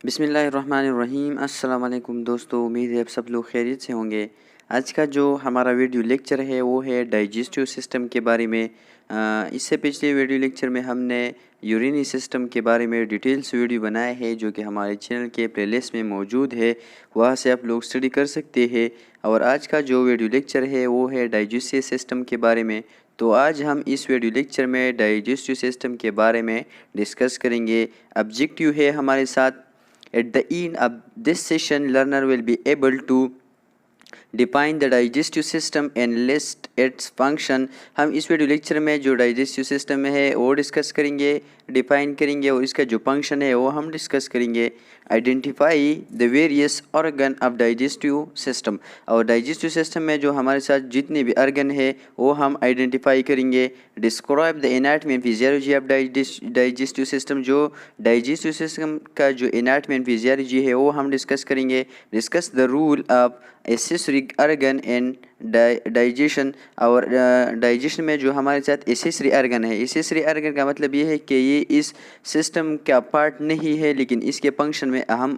बिस्मिल्लाहिर्रहमानिर्रहीम। अस्सलाम वालेकुम दोस्तों, उम्मीद है आप सब लोग खैरियत से होंगे। आज का जो हमारा वीडियो लेक्चर है वो है डाइजेस्टिव सिस्टम के बारे में। इससे पिछले वीडियो लेक्चर में हमने यूरिनी सिस्टम के बारे में डिटेल्स वीडियो बनाया है जो कि हमारे चैनल के प्लेलिस्ट में मौजूद है, वहाँ से आप लोग स्टडी कर सकते हैं। और आज का जो वीडियो लेक्चर है वो है डाइजेस्टिव सिस्टम के बारे में। तो आज हम इस वीडियो लेक्चर में डाइजेस्टिव सिस्टम के बारे में डिस्कस करेंगे। ऑब्जेक्टिव है हमारे साथ, at the end of this session, learner will be able to define the digestive system and list its function. हम इस वीडियो लेक्चर में जो डाइजेस्टिव सिस्टम है वो डिस्कस करेंगे, डिफाइन करेंगे और इसका जो फंक्शन है वो हम डिस्कस करेंगे। Identify the various organ of digestive system, और डाइजेस्टिव सिस्टम में जो हमारे साथ जितने भी ऑर्गन है वो हम आइडेंटिफाई करेंगे। Describe the anatomy and physiology of digestive system, जो डाइजेस्टिव सिस्टम का जो एनाटमी एंड फिजियोलॉजी है वो हम डिस्कस करेंगे। Discuss the rule of accessory organ and digestion, और डाइजेशन में जो हमारे साथ एसेसरी ऑर्गन है, एसेसरी ऑर्गन का मतलब ये है कि ये इस सिस्टम का पार्ट नहीं है लेकिन इसके फंक्शन में अहम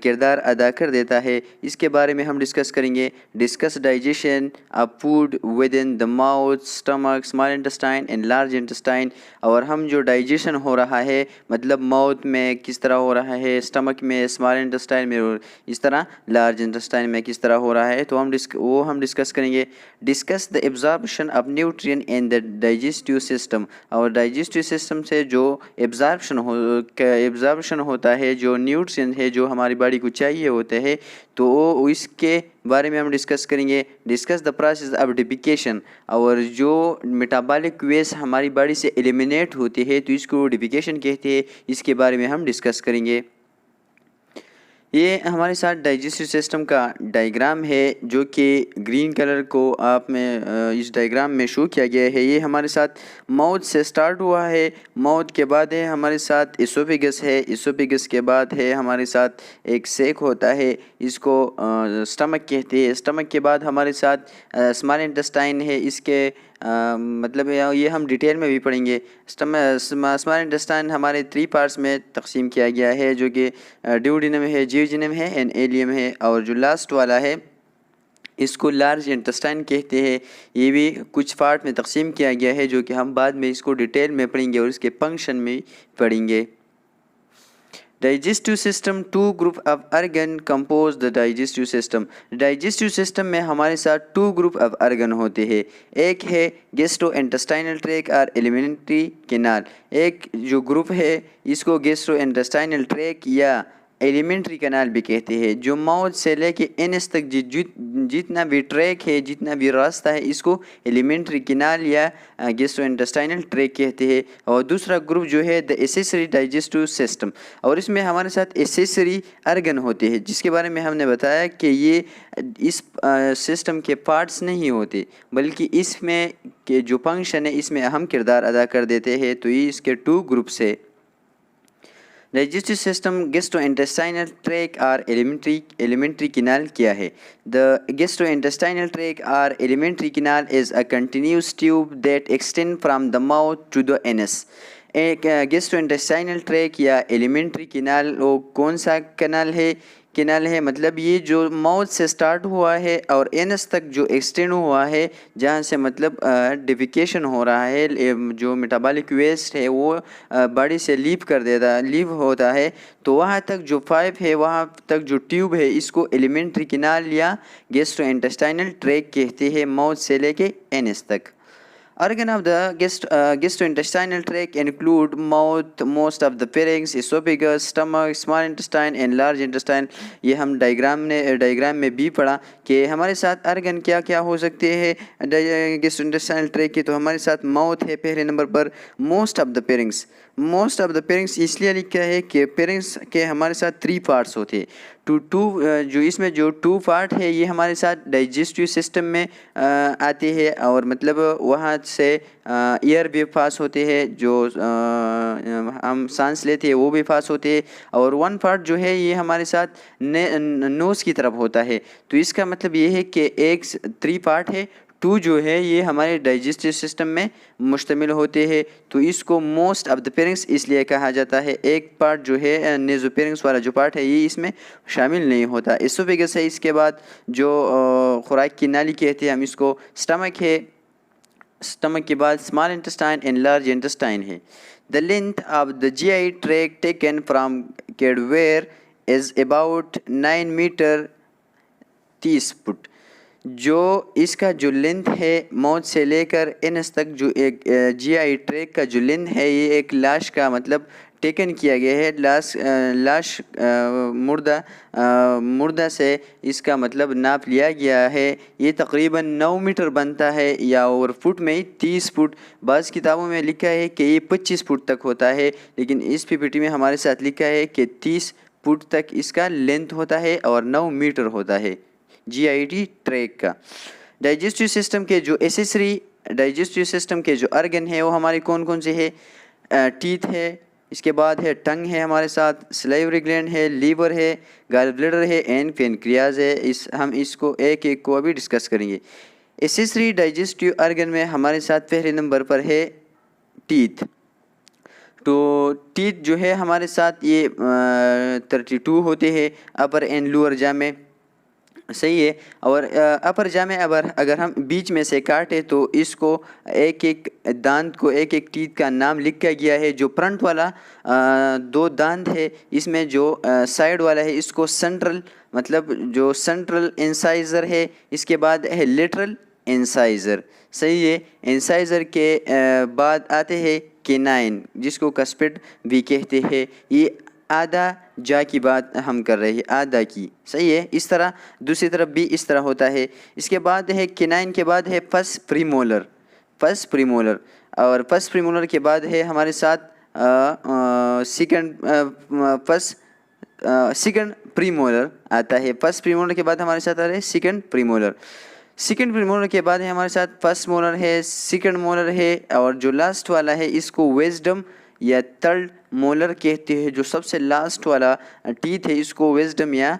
किरदार अदा कर देता है। इसके बारे में हम डिस्कस करेंगे। Discuss digestion of food with in the mouth, stomach, small intestine and large intestine, और हम जो डाइजेशन हो रहा है मतलब माउथ में किस तरह हो रहा है, स्टमक में, स्मॉल इंटेस्टाइन में और इस तरह लार्ज इंटेस्टाइन में किस तरह हो रहा है, तो हम डिस्कस करेंगे। Discuss the absorption of nutrient in the digestive system, और डाइजेस्टिव सिस्टम से जो एब्जॉर्प्शन होता है, जो न्यूट्रिएंट है जो हमारी बॉडी को चाहिए होते हैं, तो इसके बारे में हम डिस्कस करेंगे। Discuss the process of defecation, और जो मेटाबॉलिक वेस्ट हमारी बॉडी से एलिमिनेट होते हैं तो इसको डिफिकेशन कहते हैं, इसके बारे में हम डिस्कस करेंगे। ये हमारे साथ डाइजेस्टिव सिस्टम का डायग्राम है जो कि ग्रीन कलर को आप में इस डायग्राम में शो किया गया है। ये हमारे साथ माउथ से स्टार्ट हुआ है, माउथ के बाद है हमारे साथ एसोफेगस है, एसोफेगस के बाद है हमारे साथ एक सेक होता है, इसको स्टमक कहते हैं। स्टमक के बाद हमारे साथ स्मॉल इंटेस्टाइन है, इसके मतलब ये हम डिटेल में भी पढ़ेंगे। स्मॉल इंटेस्टाइन हमारे 3 पार्ट्स में तकसीम किया गया है जो कि ड्यूडेनम है, जियोजेनम है एंड इलियम है, और जो लास्ट वाला है इसको लार्ज इंटेस्टाइन कहते हैं। ये भी कुछ पार्ट में तकसीम किया गया है जो कि हम बाद में इसको डिटेल में पढ़ेंगे और इसके फंक्शन में पढ़ेंगे। Digestive system, 2 group of organ compose the digestive system. Digestive system में हमारे साथ 2 ग्रुप ऑफ ऑर्गन होते हैं। एक है गैस्ट्रोइंटेस्टाइनल ट्रैक और एलिमेंट्री कैनाल। एक जो ग्रुप है इसको गैस्ट्रोइंटेस्टाइनल ट्रैक या एलिमेंट्री कैनाल भी कहते हैं। जो माउथ से लेके एनस तक जितना भी ट्रैक है, जितना भी रास्ता है, इसको एलिमेंट्री कैनाल या गैस्ट्रोइंटेस्टाइनल ट्रैक कहते हैं। और दूसरा ग्रुप जो है द एसेसरी डाइजेस्टिव सिस्टम, और इसमें हमारे साथ एसेसरी ऑर्गन होते हैं जिसके बारे में हमने बताया कि ये इस सिस्टम के पार्ट्स नहीं होते बल्कि इसमें के जो फंक्शन है इसमें अहम किरदार अदा कर देते हैं। तो ये इसके 2 ग्रुप्स है। डाइजेस्टिव सिस्टम, गैस्ट्रोइंटेस्टाइनल ट्रैक और एलिमेंट्री कैनाल क्या है? द गैस्ट्रोइंटेस्टाइनल ट्रैक और alimentary canal is a continuous tube that extend from the mouth to the anus. एक गैस्ट्रोइंटेस्टाइनल ट्रैक या एलिमेंट्री कैनाल वो कौन सा कैनाल है मतलब ये जो माउथ से स्टार्ट हुआ है और एनस तक जो एक्सटेंड हुआ है, जहाँ से मतलब डिफिकेशन हो रहा है, जो मेटाबॉलिक वेस्ट है वो बॉडी से लीव होता है, तो वहाँ तक जो पाइप है, वहाँ तक जो ट्यूब है, इसको एलिमेंट्री कैनाल या गैस्ट्रोइंटेस्टाइनल ट्रैक कहते हैं, माउथ से लेके एनस तक। Organ of the gastrointestinal tract include mouth, most of the pharynx, esophagus, stomach, small intestine and large intestine। ये हम डायग्राम में भी पढ़ा कि हमारे साथ ऑर्गन क्या क्या हो सकते हैं गैस्ट्रोइंटेस्टाइनल ट्रैक के। तो हमारे साथ माउथ है पहले नंबर पर, मोस्ट ऑफ द पेरिंग्स इसलिए लिखा है कि पेरिंग्स के हमारे साथ 3 पार्ट्स होते हैं। जो इसमें जो 2 पार्ट है ये हमारे साथ डाइजेस्टिव सिस्टम में आते हैं, और मतलब वहाँ से एयर भी पास होते हैं, जो हम सांस लेते हैं वो भी पास होते हैं, और 1 पार्ट जो है ये हमारे साथ नोज़ की तरफ होता है। तो इसका मतलब ये है कि एक 3 पार्ट है, टू जो है ये हमारे डाइजेस्टिव सिस्टम में मुश्तमिल होते हैं, तो इसको मोस्ट ऑफ द पेरिंग्स इसलिए कहा जाता है। एक पार्ट जो है नेज़ोपेरिंग्स वाला जो पार्ट है ये इसमें शामिल नहीं होता। एसोफेगस है, इसके बाद जो खुराक की नाली कहते हैं हम इसको, स्टमक है, स्टमक के बाद small intestine and large intestine है। The length of the GI tract taken from cadaver is about 9 metre 30 foot. जो इसका जो लेंथ है मौत से लेकर एनस तक, जो एक जीआई ट्रैक का जो लेंथ है ये एक लाश का मतलब टेकन किया गया है, लाश मुर्दा से इसका मतलब नाप लिया गया है। ये तकरीबन 9 मीटर बनता है या और फुट में ही 30 फुट। बाज़ किताबों में लिखा है कि ये 25 फुट तक होता है, लेकिन इस पीपीटी में हमारे साथ लिखा है कि 30 फुट तक इसका लेंथ होता है और 9 मीटर होता है जीआईटी ट्रैक का। डाइजेस्टिव सिस्टम के जो एसेसरी डाइजेस्टिव सिस्टम के जो अर्गन है वो हमारे कौन कौन से है? टीथ है, इसके बाद है टंग है हमारे साथ, सलाइवरी ग्लैंड है, लीवर है, गॉल ब्लैडर है एंड पेनक्रियाज है। हम इसको एक एक को अभी डिस्कस करेंगे। एसेसरी डाइजेस्टिव अर्गन में हमारे साथ पहले नंबर पर है टीथ। तो टीथ जो है हमारे साथ ये 32 होते हैं अपर एंड लोअर जा में, सही है। और अपर जा में अगर हम बीच में से काटे तो इसको एक एक दांत को एक एक टीथ का नाम लिखा गया है। जो फ्रंट वाला 2 दांत है इसमें जो साइड वाला है इसको सेंट्रल मतलब जो सेंट्रल इंसाइजर है, इसके बाद है लेटरल इंसाइजर, सही है। इंसाइजर के बाद आते हैं केनाइन जिसको कस्पिड भी कहते हैं। ये आधा जा की बात हम कर रहे हैं, आधा की, सही है। इस तरह दूसरी तरफ भी इस तरह होता है। इसके बाद है केनाइन के बाद है फर्स्ट प्रीमोलर, और फर्स्ट प्रीमोलर के बाद है हमारे साथ सेकंड प्रीमोलर आता है। फर्स्ट प्रीमोलर के बाद हमारे साथ आ रहा है सेकंड प्रीमोलर। सेकंड प्रीमोलर के बाद है हमारे साथ फर्स्ट मोलर है, सेकंड मोलर है, और जो लास्ट वाला है इसको विजडम या थर्ड मोलर कहते हैं। जो सबसे लास्ट वाला टीथ है इसको विजडम या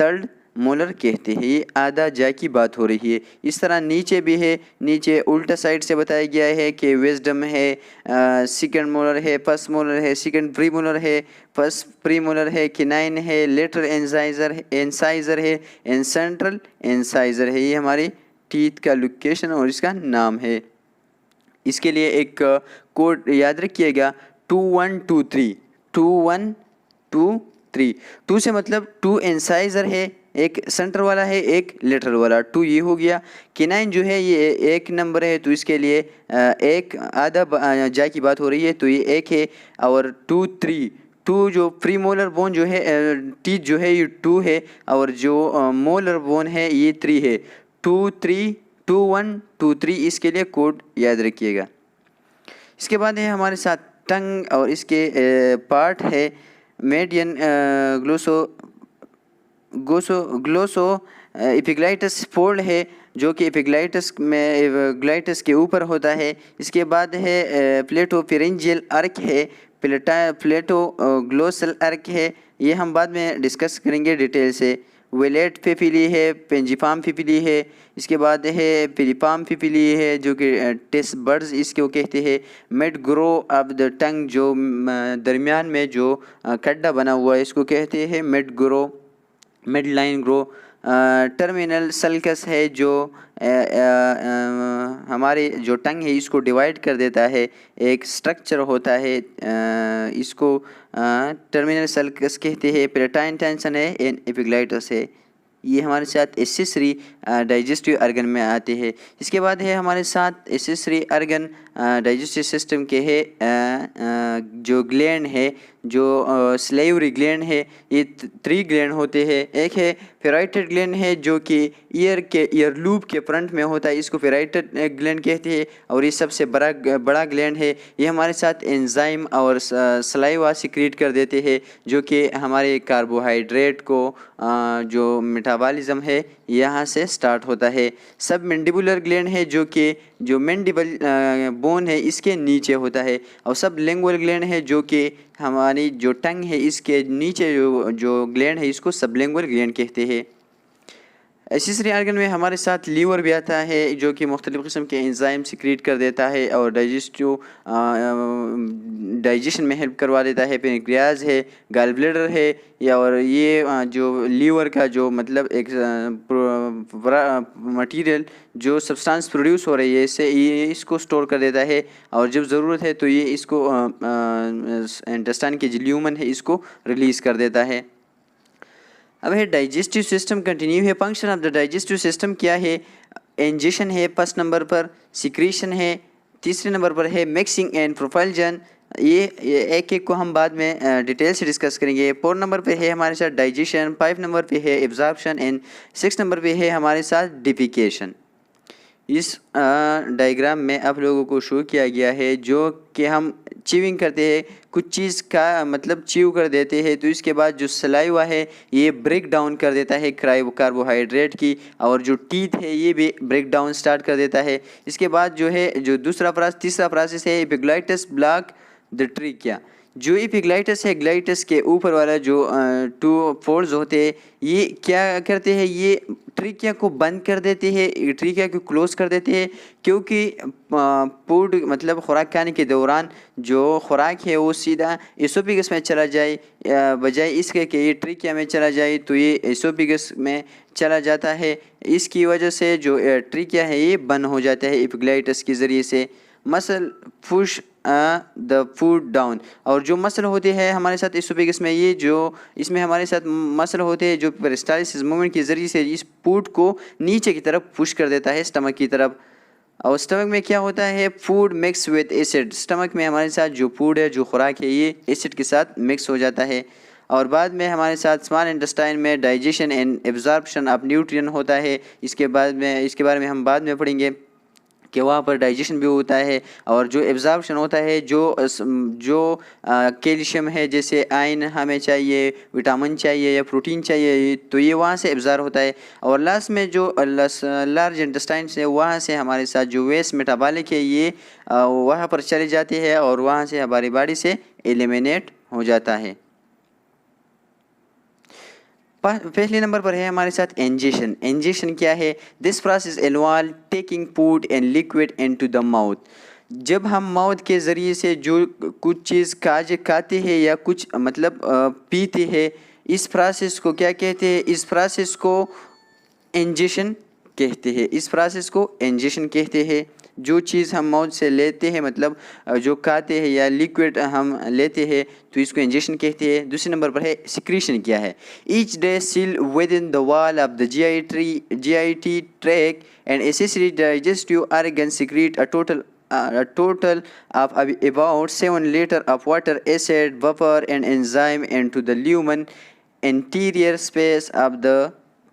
थर्ड मोलर कहते हैं। ये आधा जा की बात हो रही है। इस तरह नीचे भी है, नीचे उल्टा साइड से बताया गया है कि विजडम है, सेकंड मोलर है, फर्स्ट मोलर है, सेकंड प्री मोलर है, फर्स्ट प्री मोलर है, किनाइन है, लेटरल इंसाइजर है एंड सेंट्रल इंसाइजर है। ये हमारी टीथ का लोकेशन और इसका नाम है। इसके लिए एक कोड याद रखिएगा 2123 2123। 2 से मतलब 2 इंसाइजर है, एक सेंटर वाला है, एक लेटरल वाला, 2 ये हो गया। केनाइन जो है ये एक नंबर है तो इसके लिए एक आधा जा की बात हो रही है तो ये एक है। और 2 जो प्रीमोलर बोन जो है टीथ जो है ये 2 है और जो मोलर बोन है ये 3 है। 2123 इसके लिए कोड याद रखिएगा। इसके बाद है हमारे साथ टंग और इसके पार्ट है मेडियन ग्लोसो एपिग्लाइटस फोल्ड है जो कि एपिग्लाइटस के ऊपर होता है। इसके बाद है प्लेटोफिरेंजियल अर्क है, प्लेटो ग्लोसल अर्क है, ये हम बाद में डिस्कस करेंगे डिटेल से। वेलेट फिफिली है, पेंजिफार्म फिफिली है, इसके बाद है पिलिपाम फिफिली है जो कि टेस्ट बर्ड्स इसको कहते हैं। Mid grow of the tongue जो दरमियान में जो खड्डा बना हुआ है इसको कहते हैं mid line grow. Terminal sulcus है जो हमारे जो टंग है इसको डिवाइड कर देता है, एक स्ट्रक्चर होता है, इसको टर्मिनल सल्कस कहते हैं। पेलेटाइन टेंशन है एंड एपिग्लाइटस है। ये हमारे साथ एसेसरी डाइजेस्टिव अर्गन में आते हैं। इसके बाद है हमारे साथ एसेसरी अर्गन डाइजेस्टिव सिस्टम के है जो ग्लैंड है, जो स्लाइवरी ग्लैंड है, ये 3 ग्लैंड होते हैं। एक है फेराइटेड ग्लैंड है जो कि ईयर लूप के फ्रंट में होता है, इसको फेराइटेड ग्लैंड कहते हैं और ये सबसे बड़ा ग्लैंड है। ये हमारे साथ एंजाइम और सलाइवा सिक्रीट कर देते हैं जो कि हमारे कार्बोहाइड्रेट को जो मेटाबॉलिज्म है यहाँ से स्टार्ट होता है। सब मैंडिबुलर ग्लैंड है जो कि जो मैंडिबल बोन है इसके नीचे होता है। और सब लिंगुअल ग्लैंड है जो कि हमारी जो टंग है इसके नीचे जो ग्लैंड है इसको सबलिंगुअल ग्लैंड कहते हैं। एसेसरी आर्गन में हमारे साथ लीवर भी आता है जो कि मुख्तलिफ़ किस्म के एंजाइम सिक्रीट कर देता है और डाइजेशन में हेल्प करवा देता है। पेनक्रियाज है, गॉल ब्लैडर है, या और ये जो लीवर का जो मतलब एक मटेरियल जो सब्सटेंस प्रोड्यूस हो रही है इससे ये इसको स्टोर कर देता है और जब ज़रूरत है तो ये इसको इंटेस्टाइन के जो ल्यूमन है इसको रिलीज़ कर देता है। अब है डाइजेस्टिव सिस्टम कंटिन्यू है। Function of the digestive system क्या है? इंजेशन है फर्स्ट नंबर पर, सिक्रीशन है तीसरे नंबर पर है, मिक्सिंग एंड प्रोपल्जन। ये एक एक को हम बाद में डिटेल से डिस्कस करेंगे। 4 नंबर पे है हमारे साथ डाइजेशन, 5 नंबर पे है एब्जॉर्प्शन एंड 6 नंबर पे है हमारे साथ डिफिकेशन। इस डायग्राम में आप लोगों को शो किया गया है जो कि हम च्यूइंग करते हैं, कुछ चीज़ का मतलब च्यू कर देते हैं तो इसके बाद जो सलाइवा है ये ब्रेक डाउन कर देता है कार्बोहाइड्रेट की, और जो टीथ है ये भी ब्रेक डाउन स्टार्ट कर देता है। इसके बाद जो है जो तीसरा प्रोसेस है एपिग्लाइटिस ब्लॉक द ट्रिकिया। जो एपिग्लाइटिस है, ग्लाइटिस के ऊपर वाला जो 2 पोर्स होते हैं ये क्या करते हैं, ये ट्रिकिया को बंद कर देते हैं, ट्रिकिया को क्लोज कर देते हैं, क्योंकि फूड मतलब खुराक खाने के दौरान जो खुराक है वो सीधा एसोफेगस में चला जाए बजाय इसके कि ये ट्रिकिया में चला जाए तो ये एसोफेगस में चला जाता है। इसकी वजह से जो ट्रिकिया है ये बंद हो जाता है एपिग्लाइटिस के ज़रिए से। Muscle push the food down, और जो मसल होते हैं हमारे साथ एसोफेगस में, ये जो इसमें हमारे साथ मसल होते हैं जो पेरिस्टालिसिस मूवमेंट के ज़रिए से इस फूड को नीचे की तरफ पुश कर देता है स्टमक की तरफ। और स्टमक में क्या होता है, food mix with acid. Stomach में हमारे साथ जो फूड है, जो खुराक है, ये एसिड के साथ मिक्स हो जाता है। और बाद में हमारे साथ स्मॉल इंटेस्टाइन में digestion and absorption of nutrient होता है। इसके बारे में हम बाद में पढ़ेंगे कि वहाँ पर डाइजेशन भी होता है, और जो एब्जॉर्प्शन होता है जो कैल्शियम है, जैसे आयरन हमें चाहिए, विटामिन चाहिए या प्रोटीन चाहिए, तो ये वहाँ से एब्जॉर्ब होता है। और लास्ट में जो लार्ज इंटेस्टाइन है वहाँ से हमारे साथ जो वेस्ट मेटाबॉलिक है ये वहाँ पर चले जाते हैं और वहाँ से हमारी बॉडी से एलिमिनेट हो जाता है। पहले नंबर पर है हमारे साथ इंजेशन। इंजेशन क्या है? This process involve taking food and liquid into the mouth. जब हम माउथ के ज़रिए से जो कुछ चीज़ खाते हैं या कुछ मतलब पीते हैं, इस प्रोसेस को क्या कहते हैं? इस प्रोसेस को इंजेशन कहते हैं। इस प्रोसेस को इंजेशन कहते हैं। जो चीज़ हम माउथ से लेते हैं मतलब जो खाते हैं या लिक्विड हम लेते हैं तो इसको इंजेक्शन कहते हैं। दूसरे नंबर पर है सिक्रीशन क्या है? Each day seal with in the wall of the GIT track and accessory digestive organ secrete a total of about 7 liters of water, acid, vapor and enzyme into the lumen anterior space of the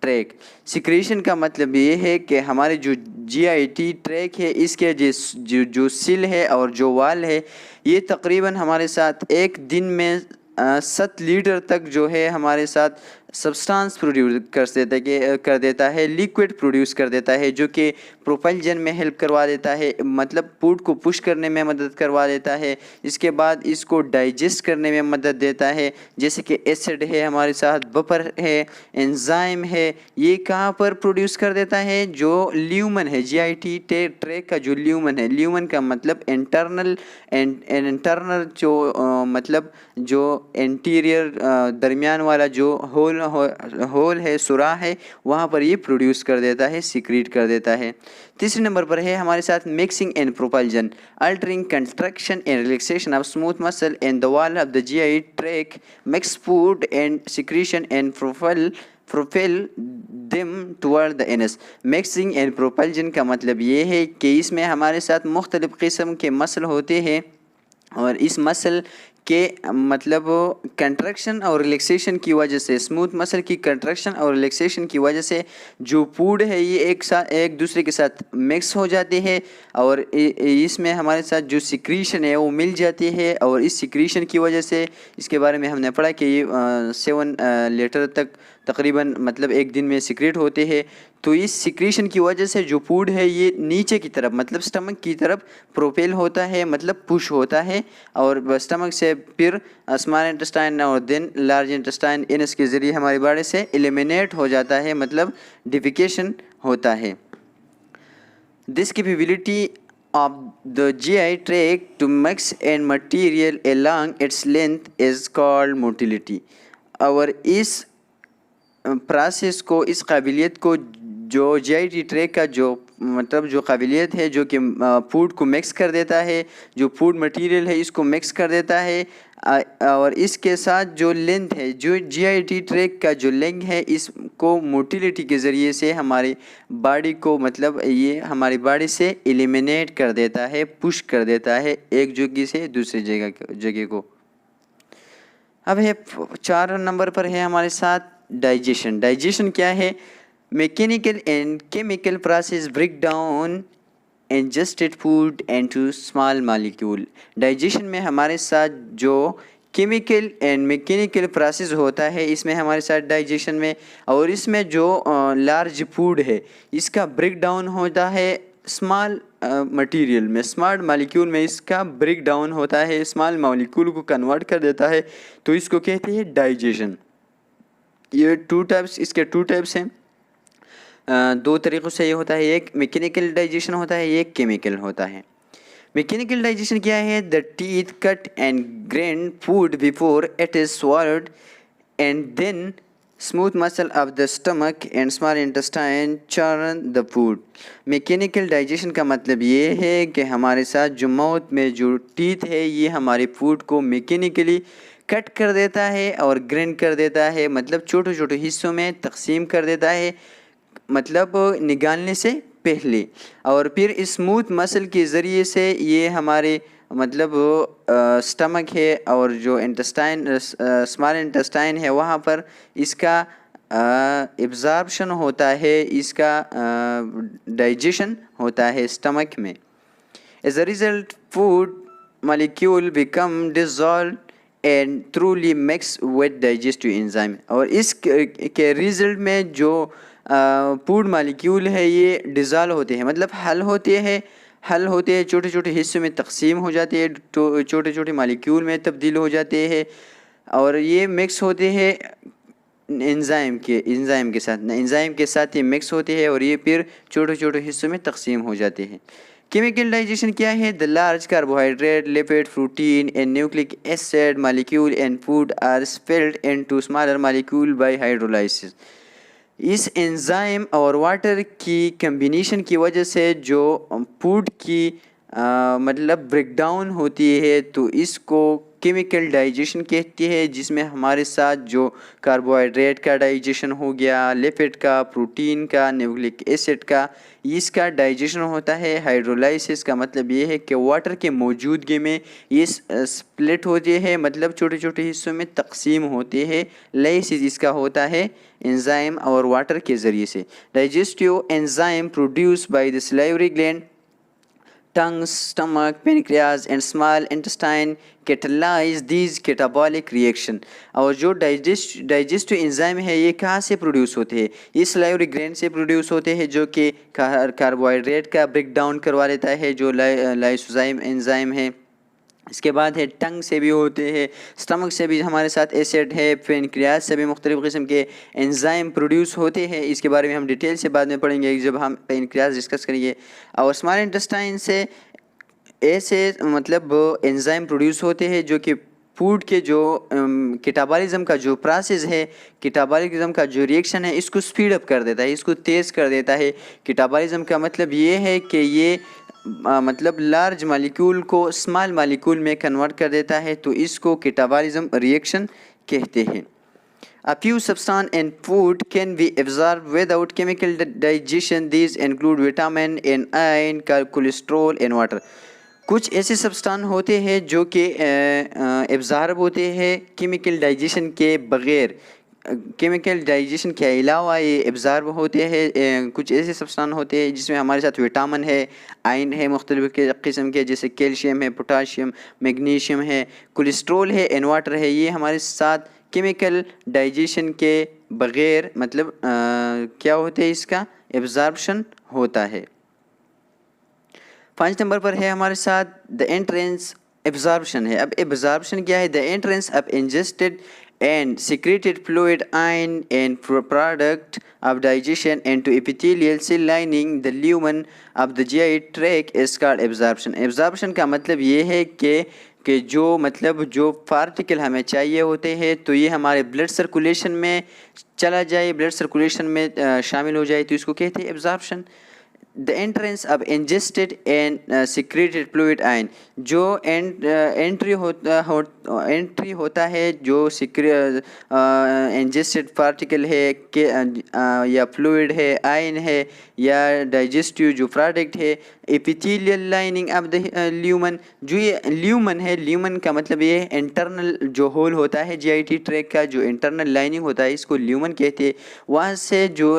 track. Secretion का मतलब ये है कि हमारे जो GIT track है इसके जो सिल है और जो वाल है ये तकरीबन हमारे साथ एक दिन में 7 लीटर तक जो है हमारे साथ सब्सटेंस प्रोड्यूस कर देता है, लिक्विड प्रोड्यूस कर देता है, जो कि प्रोपल्जन में हेल्प करवा देता है, मतलब फूड को पुश करने में मदद करवा देता है। इसके बाद इसको डाइजेस्ट करने में मदद देता है, जैसे कि एसिड है हमारे साथ, वेपर है, एंजाइम है। ये कहाँ पर प्रोड्यूस कर देता है? जो ल्यूमन है, GIT ट्रैक का जो ल्यूमन है, ल्यूमन का मतलब इंटरनल जो मतलब जो इंटीरियर दरमियान वाला जो होल है, सुराह है, वहाँ पर ये प्रोड्यूस कर देता है, सिक्रीट कर देता है। तीसरे नंबर पर है हमारे साथ mixing and propulsion, altering construction and relaxation of smooth muscle and the wall of the GI track, mix food and secretion and propel them toward the anus. Mixing and propulsion का मतलब ये है कि इसमें हमारे साथ मुख्तलिफ़ किस्म के मसल होते हैं और इस मसल के मतलब कंट्रैक्शन और रिलैक्सेशन की वजह से, स्मूथ मसल की कंट्रैक्शन और रिलैक्सेशन की वजह से जो फूड है ये एक दूसरे के साथ मिक्स हो जाते हैं और इसमें हमारे साथ जो सिक्रीशन है वो मिल जाती है। और इस सिक्रीशन की वजह से, इसके बारे में हमने पढ़ा कि ये 7 लीटर तक तकरीबन मतलब एक दिन में सिक्रेट होते हैं। तो इस सिक्रीशन की वजह से जो फूड है ये नीचे की तरफ मतलब स्टमक की तरफ प्रोपेल होता है, मतलब पुश होता है, और स्टमक से फिर स्मॉल इंटेस्टाइन और देन लार्ज इंटेस्टाइन, इन इसके ज़रिए हमारी बॉडी से एलिमिनेट हो जाता है, मतलब डिफिकेशन होता है। This capability of the GI tract to mix and material along its length is called motility। और इस प्रोसेस को, इस काबिलियत को, जो GI ट्रैक का जो मतलब जो काबिलियत है जो कि फूड को मिक्स कर देता है, जो फूड मटेरियल है इसको मिक्स कर देता है, और इसके साथ जो लेंथ है, जो GI ट्रैक का जो लेंथ है, इसको मोटिलिटी के ज़रिए से हमारी बॉडी को मतलब ये हमारी बॉडी से एलिमिनेट कर देता है, पुश कर देता है एक जगह से दूसरी जगह को। अब है 4 नंबर पर है हमारे साथ डाइजेशन। डाइजेशन क्या है? Mechanical and chemical process break down ingested food into small molecule। Digestion में हमारे साथ जो केमिकल एंड मैकेनिकल प्रोसेस होता है, इसमें हमारे साथ डाइजेशन में, और इसमें जो लार्ज फूड है इसका ब्रेक डाउन होता है स्मॉल मटेरियल में, स्मॉल मॉलिक्यूल में इसका ब्रेक डाउन होता है, स्मॉल मॉलिक्यूल को कन्वर्ट कर देता है, तो इसको कहते हैं डाइजेशन। ये इसके टू टाइप्स हैं, 2 तरीक़ों से ये होता है, एक मैकेनिकल डाइजेशन होता है, एक केमिकल होता है। मैकेनिकल डाइजेशन क्या है? The teeth cut and grind food before it is swallowed and then smooth muscle of the stomach and small intestine churn the food. Mechanical digestion का मतलब ये है कि हमारे साथ जो माउथ में जो टीथ है ये हमारे फूड को मैकेनिकली कट कर देता है और ग्राइंड कर देता है, मतलब छोटे छोटे हिस्सों में तकसीम कर देता है, मतलब निकालने से पहले, और फिर स्मूथ मसल के ज़रिए से ये हमारे मतलब स्टमक है और जो इंटेस्टाइन स्मॉल इंटेस्टाइन है वहाँ पर इसका एब्जॉर्प्शन होता है, इसका डाइजेशन होता है स्टमक में। As a result food molecule become dissolve and thoroughly mix with digestive enzyme. और इस के रिजल्ट में जो फूड मॉलिक्यूल है ये डिज़ॉल्व होते हैं, मतलब हल होते हैं, छोटे छोटे हिस्सों में तकसीम हो जाते हैं, तो छोटे छोटे मॉलिक्यूल में तब्दील हो जाते हैं, और ये मिक्स होते हैं एंजाइम के साथ ये मिक्स होते हैं, और ये फिर छोटे छोटे हिस्सों में तकसीम हो जाते हैं। केमिकल डाइजेशन क्या है? The large carbohydrate, lipid, protein and nucleic acid molecule and food are spilled into smaller molecule by hydrolysis. इस एंजाइम और वाटर की कम्बिनेशन की वजह से जो फूड की मतलब ब्रेकडाउन होती है, तो इसको केमिकल डाइजेशन कहती है, जिसमें हमारे साथ जो कार्बोहाइड्रेट का डाइजेशन हो गया, लिपिड का, प्रोटीन का, न्यूक्लिक एसिड का, इसका डाइजेशन होता है। हाइड्रोलाइसिस का मतलब ये है कि वाटर के मौजूदगी में ये स्प्लिट होते हैं, मतलब छोटे छोटे हिस्सों में तकसीम होते हैं। लाइसिस इसका होता है एंजाइम और वाटर के ज़रिए से। Digestive enzyme produce by the salivary gland, tongue, stomach, pancreas and small intestine catalyze these catabolic reaction। और जो डाइजेस्टिव एंजाइम है ये कहाँ से प्रोड्यूस होते हैं? ये सलाइवरी ग्लैंड से प्रोड्यूस होते हैं, जो कि कार्बोहाइड्रेट का ब्रेक डाउन करवा लेता है, जो लाइसोजाइम एंजाइम है। इसके बाद है टंग से भी होते हैं, स्टमक से भी हमारे साथ एसिड है, पेनक्रियाज से भी मुख्तलिफ़ किस्म के एंजाइम प्रोड्यूस होते हैं। इसके बारे में हम डिटेल से बाद में पढ़ेंगे जब हम पेनक्रियाज डिस्कस करेंगे। और स्मॉल इंटेस्टाइन से ऐसे मतलब एंजाइम प्रोड्यूस होते हैं जो कि फूड के जो कैटाबॉलिज्म का जो प्रोसेस है, कैटाबॉलिज्म का जो रिएक्शन है, इसको स्पीड अप कर देता है, इसको तेज़ कर देता है। कैटाबॉलिज्म का मतलब ये है कि ये मतलब लार्ज मॉलिक्यूल को स्मॉल मॉलिक्यूल में कन्वर्ट कर देता है, तो इसको कैटाबॉलिज्म रिएक्शन कहते हैं। A few substances in food can be absorbed without chemical digestion. These include vitamin and iron, cholesterol and water। कुछ ऐसे सब्सटेंस होते हैं जो कि एब्जॉर्ब होते हैं केमिकल डाइजेशन के बग़ैर, केमिकल डाइजेशन के अलावा ये एब्जॉर्ब होते हैं। कुछ ऐसे सब्सटेंस होते हैं जिसमें हमारे साथ विटामिन है, आयरन है, मुख्तलिफ़ किस्म के, जैसे कैल्शियम है, पोटाशियम, मैग्नीशियम है, कोलेस्ट्रॉल है एंड वाटर है। ये हमारे साथ केमिकल डाइजेशन के बग़ैर मतलब क्या होते हैं, इसका एब्जॉर्प्शन होता है। 5 नंबर पर है हमारे साथ द एंट्रेंस एब्जॉर्प्शन है। अब एब्जॉर्प्शन क्या है? The entrance of ingested and secreted fluid ion and product of digestion into epithelial cell lining the lumen of the GI tract is called absorption। absorption का मतलब ये है कि जो पार्टिकल हमें चाहिए होते हैं तो ये हमारे ब्लड सर्कुलेशन में चला जाए, ब्लड सर्कुलेशन में शामिल हो जाए, तो इसको कहते हैं absorption. The entrance of ingested and secreted fluid ion, जो एंट्री होता है जो इंजेस्टेड पार्टिकल है के या फ्लूइड है, आयन है या डाइजेस्टिव जो प्रोडक्ट है, epithelial lining of the lumen, जो ये ल्यूमन है, ल्यूमन का मतलब ये इंटरनल जो होल होता है जीआईटी ट्रैक का, जो इंटरनल लाइनिंग होता है इसको ल्यूमन कहते हैं। वहाँ से जो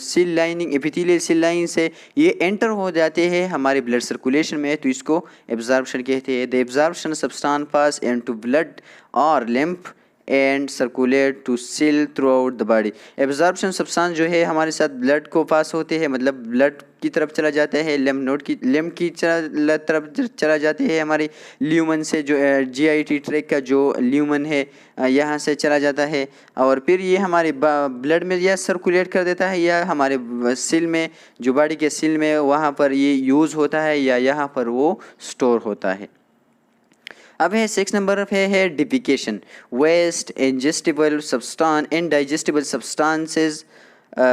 cell lining, epithelial cell line से ये एंटर हो जाते हैं हमारे ब्लड सर्कुलेशन में, तो इसको एब्जॉर्प्शन कहते हैं। The absorption substance pass into blood और lymph and circulate to cell throughout the body. Absorption substance जो है हमारे साथ ब्लड को पास होते हैं, मतलब ब्लड की तरफ चला जाता है, लिम्फ की तरफ चला जाते हैं हमारे ल्यूमन से, जो जीआईटी ट्रैक का जो ल्यूमन है यहाँ से चला जाता है, और फिर ये हमारे ब्लड में या सर्कुलेट कर देता है या हमारे सेल में, जो बॉडी के सेल में वहाँ पर ये यूज़ होता है या यहाँ पर वो स्टोर होता है। अब है 6 नंबर पे है defecation. Waste, ingestible substance, indigestible substances,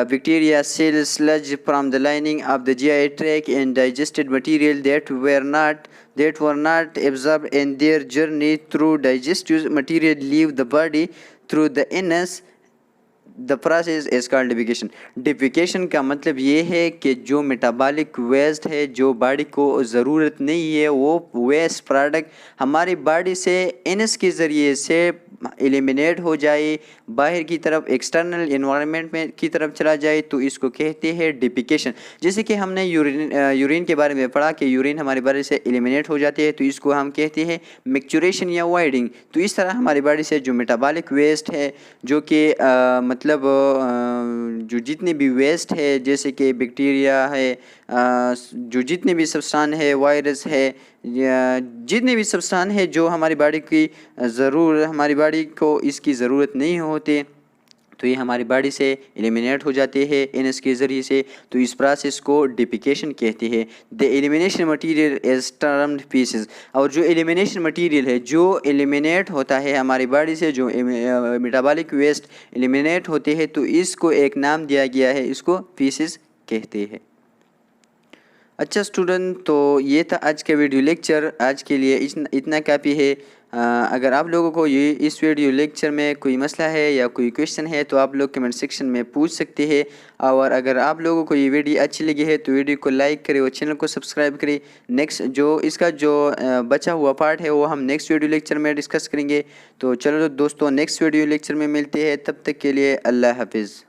bacteria, cells, sludge from the lining of the GI tract and digested material that were not absorbed in their journey through digestive material leave the body through the anus। The process is called defecation. Defecation का मतलब ये है कि जो metabolic waste है, जो body को ज़रूरत नहीं है, वो वेस्ट प्रोडक्ट हमारी बॉडी से एनस के ज़रिए से एलिमिनेट हो जाए, बाहर की तरफ एक्सटर्नल एनवायरनमेंट में की तरफ चला जाए, तो इसको कहते हैं डिफिकेशन। जैसे कि हमने यूरिन के बारे में पढ़ा कि यूरिन हमारी बॉडी से एलिमिनेट हो जाती है, तो इसको हम कहते हैं मिक्चुरेशन या वाइडिंग। तो इस तरह हमारी बॉडी से जो मेटाबॉलिक वेस्ट है, जो कि मतलब जो जितने भी वेस्ट है, जैसे कि बैक्टीरिया है, जो जितने भी सब्सटेंस है, वायरस है, या जितने भी सब्सटेंस है जो हमारी बॉडी की हमारी बॉडी को इसकी ज़रूरत नहीं होती, तो ये हमारी बॉडी से एलिमिनेट हो जाते हैं एनस के ज़रिए से, तो इस प्रोसेस को डिफिकेशन कहते हैं। The elimination material is termed faeces. और जो एलिमिनेशन मटीरियल है, जो एलिमिनेट होता है हमारी बॉडी से, जो मेटाबॉलिक वेस्ट एलिमिनेट होते हैं, तो इसको एक नाम दिया गया है, इसको फीसेस कहते हैं। अच्छा स्टूडेंट, तो ये था आज का वीडियो लेक्चर। आज के लिए इतना काफ़ी है। अगर आप लोगों को ये इस वीडियो लेक्चर में कोई मसला है या कोई क्वेश्चन है तो आप लोग कमेंट सेक्शन में पूछ सकते हैं। और अगर आप लोगों को ये वीडियो अच्छी लगी है तो वीडियो को लाइक करें और चैनल को सब्सक्राइब करें। नेक्स्ट जो इसका जो बचा हुआ पार्ट है वो हम नेक्स्ट वीडियो लेक्चर में डिस्कस करेंगे। तो चलो दोस्तों, नेक्स्ट वीडियो लेक्चर में मिलते हैं, तब तक के लिए अल्लाह हाफिज़।